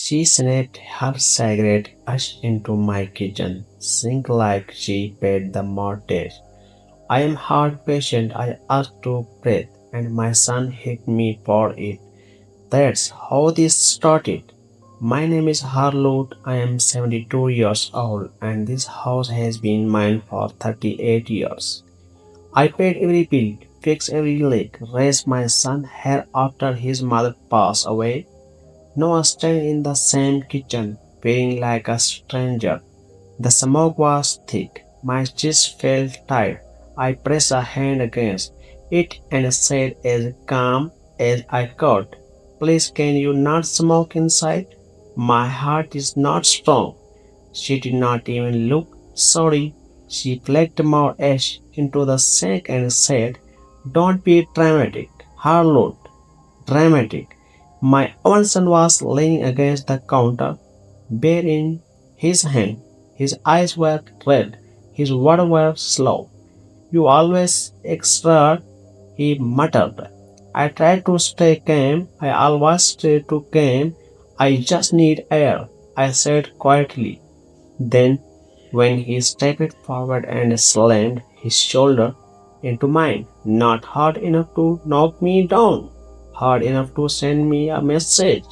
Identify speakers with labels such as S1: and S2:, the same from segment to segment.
S1: She snapped her cigarette ash into my kitchen sink like she paid the mortgage. I am heart patient. I asked to breathe, and my son hit me for it. That's how this started. My name is Harloot. I am 72 years old, and this house has been mine for 38 years. I paid every bill, fixed every leak, raised my son here after his mother passed away. Now I stand in the same kitchen, feeling like a stranger. The smoke was thick. My chest felt tight. I pressed a hand against it and said as calm as I could, "Please, can you not smoke inside? My heart is not strong." She did not even look sorry. She flicked more ash into the sink and said, "Don't be dramatic, Harlow, dramatic." My own son was leaning against the counter, beer in his hand. His eyes were red, his words were slow. "You always extra," he muttered. I tried to stay calm. I always try to calm. "I just need air," I said quietly. Then, when he stepped forward and slammed his shoulder into mine, not hard enough to knock me down, hard enough to send me a message,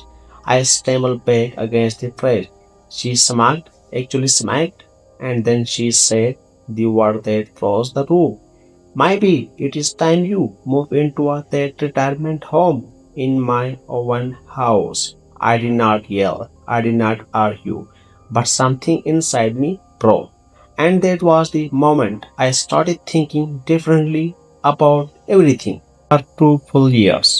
S1: I stumbled back against the fridge. She smirked, actually smirked, and then she said the word that froze the room. "Maybe it is time you move into that retirement home in my own house." I did not yell, I did not argue, but something inside me broke. And that was the moment I started thinking differently about everything. For 2 full years,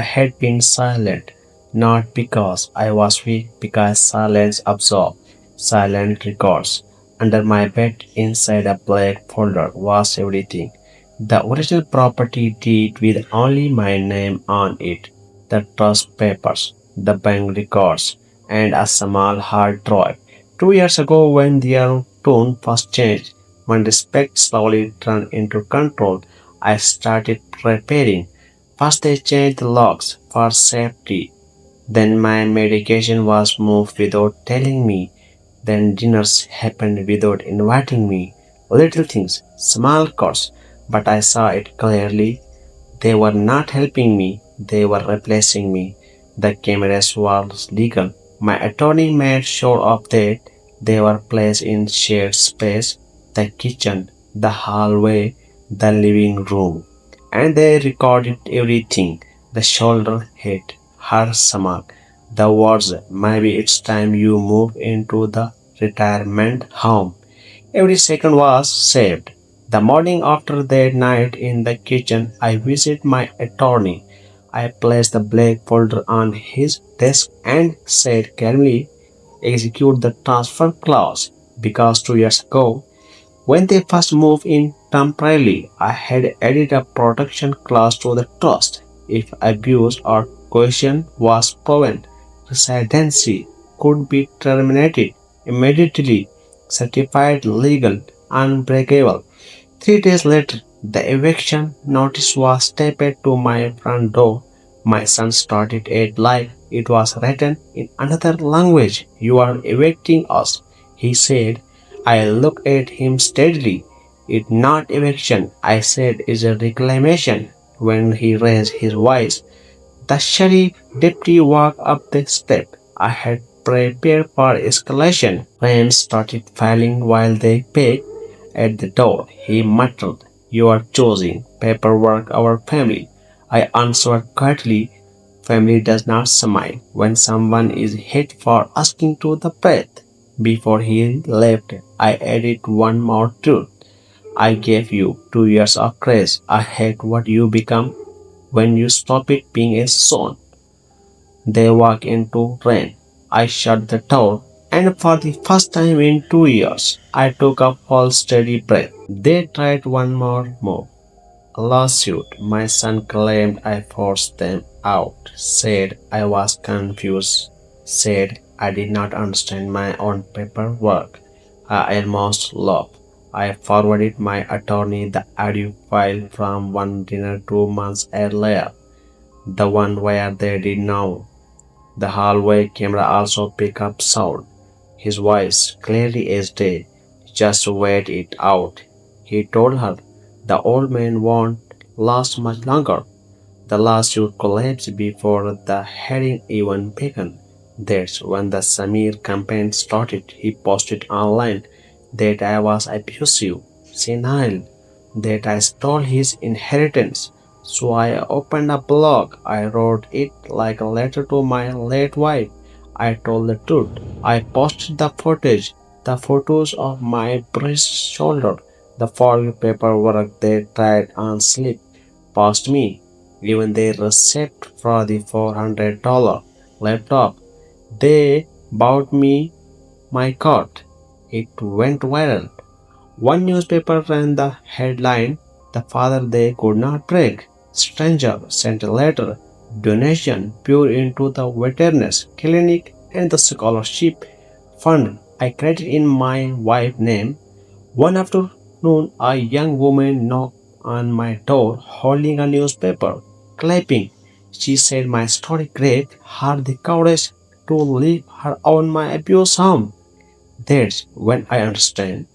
S1: I had been silent, not because I was weak, because silence absorbed. Silent records. Under my bed, inside a black folder, was everything. The original property deed with only my name on it, the trust papers, the bank records, and a small hard drive. 2 years ago, when their tone first changed, when respect slowly turned into control, I started preparing. First, they changed the locks for safety. Then, my medication was moved without telling me. Then, dinners happened without inviting me. Little things, small cuts, but I saw it clearly. They were not helping me, they were replacing me. The cameras were legal. My attorney made sure of that. They were placed in shared space, the kitchen, the hallway, the living room. And they recorded everything, the shoulder hit, her stomach, the words, "Maybe it's time you move into the retirement home." Every second was saved. The morning after that night in the kitchen, I visited my attorney. I placed the black folder on his desk and said calmly, "Execute the transfer clause." Because 2 years ago, when they first moved in temporarily, I had added a protection clause to the trust. If abuse or coercion was proven, residency could be terminated immediately, certified legal, unbreakable. 3 days later, the eviction notice was taped to my front door. My son started it like it was written in another language. "You are evicting us," he said. I looked at him steadily. "It's not eviction," I said, "it's a reclamation." When he raised his voice, the sheriff deputy walked up the step. I had prepared for escalation. Flames started falling while they peeked at the door. He muttered, "You are choosing paperwork our family." I answered quietly, "Family does not smile when someone is hit for asking to the breath." Before he left, I added one more truth. "I gave you 2 years of grace. I hate what you become when you stop it being a son." They walked into rain. I shut the door, and for the first time in 2 years, I took a full steady breath. They tried one more move. A lawsuit. My son claimed I forced them out, said I was confused, said I did not understand my own paperwork. I almost laughed. I forwarded my attorney the audio file from one dinner 2 months earlier, the one where they did know. The hallway camera also picked up sound. His voice, clearly as day, just wait it out. He told her the old man won't last much longer. The lawsuit collapsed before the hearing even began. That's when the Samir campaign started. He posted online that I was abusive, senile, that I stole his inheritance. So I opened a blog. I wrote it like a letter to my late wife. I told the truth. I posted the footage, the photos of my bruised shoulder, the foggy paperwork they tried and slipped past me, even their receipt for the $400 laptop. They bought me my coat. It went viral. One newspaper ran the headline, "The father they could not break." Stranger sent a letter, donation poured into the veterinary clinic and the scholarship fund I created in my wife's name. One afternoon, a young woman knocked on my door holding a newspaper, clapping. She said my story great, had the courage to leave her own my abuse home. That's when I understand.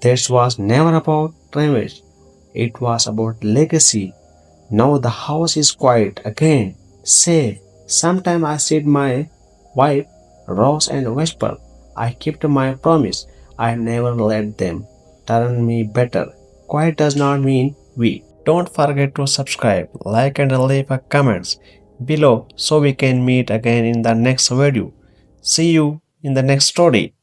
S1: This was never about revenge. It was about legacy. Now the house is quiet again, safe. Sometimes I see my wife, Rose, and whisper. I kept my promise. I never let them turn me better. Quiet does not mean weak. Don't forget to subscribe, like, and leave a comments below so we can meet again in the next video. See you in the next story.